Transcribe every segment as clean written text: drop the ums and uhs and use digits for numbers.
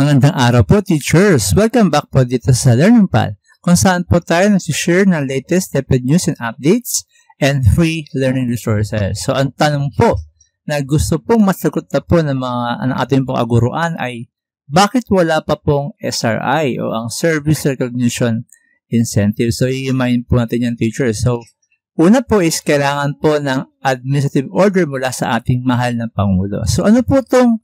Magandang araw po, teachers! Welcome back po dito sa Learning Pal, kung saan po tayo nag-share ng latest TEPED news and updates and free learning resources. So, ang tanong po na gusto pong masagot na po ng ating pong aguruan ay, bakit wala pa pong SRI o ang Service Recognition Incentive? So, i-remind po natin yan, teachers. So, una po is kailangan po ng administrative order mula sa ating mahal na Pangulo. So, ano po itong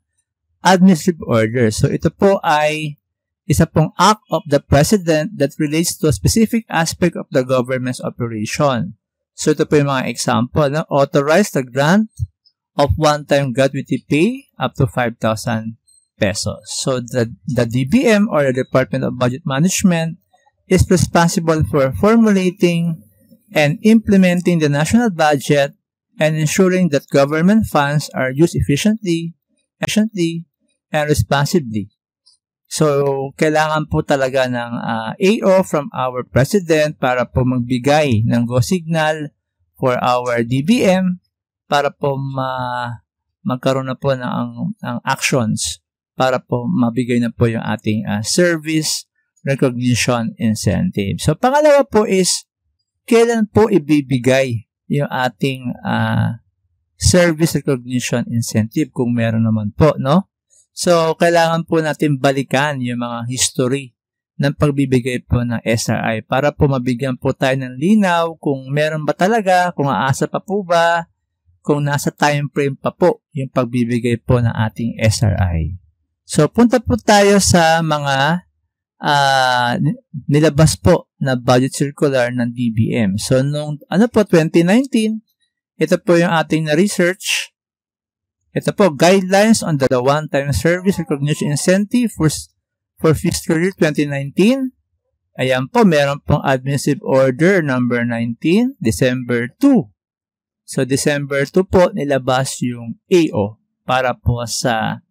administrative order? So, ito po ay isa pong act of the President that relates to a specific aspect of the government's operation. So, ito po yung mga example. No? Authorize the grant of one-time gratuity pay up to 5,000 pesos. So, the DBM or the Department of Budget Management is responsible for formulating and implementing the national budget and ensuring that government funds are used efficiently and responsibly. So, kailangan po talaga ng AO from our President para po magbigay ng go signal for our DBM para po magkaroon na po ng actions para po mabigay na po yung ating Service Recognition Incentive. So, pangalawa po is, kailan po ibibigay yung ating Service Recognition Incentive kung meron naman po, no? So, kailangan po natin balikan yung mga history ng pagbibigay po ng SRI para po mabigyan po tayo ng linaw kung meron ba talaga, kung aasa pa po ba, kung nasa time frame pa po yung pagbibigay po ng ating SRI. So, punta po tayo sa mga nilabas po na budget circular ng DBM. So, nung 2019, ito po yung ating na-research. Ito po, Guidelines on the One-Time Service Recognition Incentive for Fiscal Year 2019. Ayan po, meron pong Administrative Order number 19, December 2. So, December 2 po, nilabas yung AO para po sa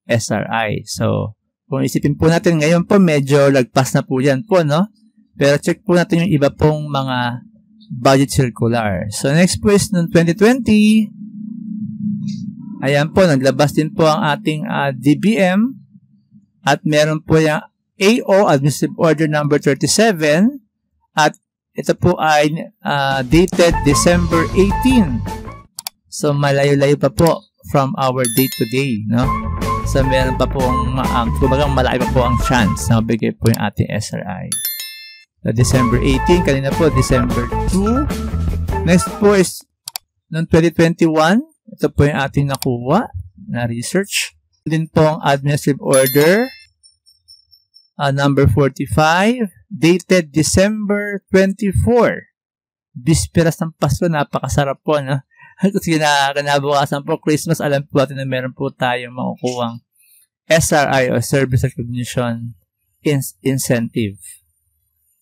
SRI. So, kung isipin po natin ngayon po, medyo lagpas na po yan po, no? Pero check po natin yung iba pong mga budget circular. So, next po is noong 2020, ayan po, naglabas din po ang ating DBM at meron po yung AO, Administrative Order number 37 at ito po ay dated December 18. So, malayo-layo pa po from our date today, no? So, meron pa pong, kumbagang malaki pa po ang chance na mabigay po yung ating SRI. So, December 18, kanina po, December 2. Next po is, noong 2021, ito po yung ating nakuha na research. Din po ang Administrative Order, number 45, dated December 24. Bisperas ng Pasko, napakasarap po, no? Kasi kinabukasan po, Christmas, alam po natin na meron po tayong makukuhang SRI o Service Recognition Incentive.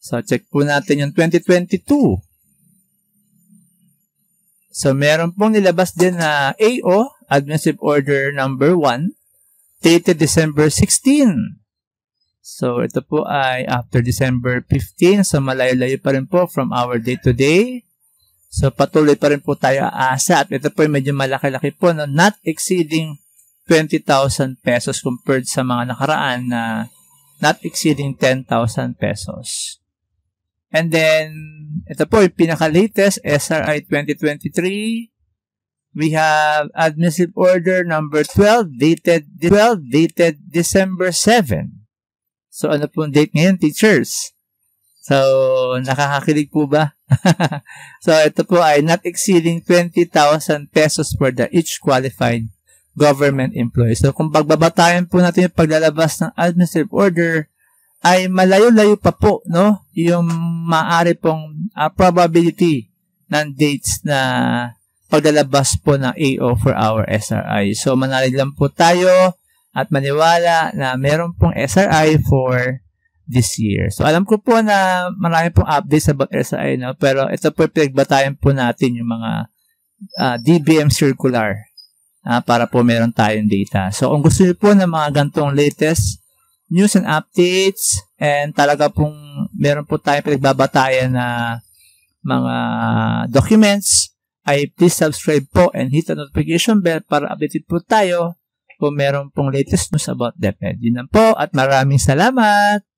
So, check po natin yung 2022. So, meron pong nilabas din na AO, Administrative Order number 1, dated December 16. So, ito po ay after December 15. So, malayo-layo pa rin po from our day-to-day. So, patuloy pa rin po tayo aasa. At ito po ay medyo malaki-laki po, no? Not exceeding 20,000 pesos compared sa mga nakaraan na not exceeding 10,000 pesos. And then, ito po yung pinaka-latest, SRI 2023. We have Administrative Order number 12, dated December 7. So, ano po ang date ngayon, teachers? So, nakakakilig po ba? So, ito po ay not exceeding 20,000 pesos for each qualified government employee. So, kung pagbabatayan po natin yung paglalabas ng Administrative Order, ay malayo-layo pa po, no? Yung maaari pong probability ng dates na paglalabas po ng AO for our SRI. So, manalig lang po tayo at maniwala na meron pong SRI for this year. So, alam ko po na marami pong updates about SRI, no? Pero ito po pinagbatayan po natin yung mga DBM circular para po meron tayong data. So, kung gusto niyo po ng mga gantong latest news and updates, and talaga pong meron po tayong pinagbabatayan na mga documents, ay please subscribe po and hit the notification bell para updated po tayo po meron pong latest news about DepEd. Yun lang po at maraming salamat!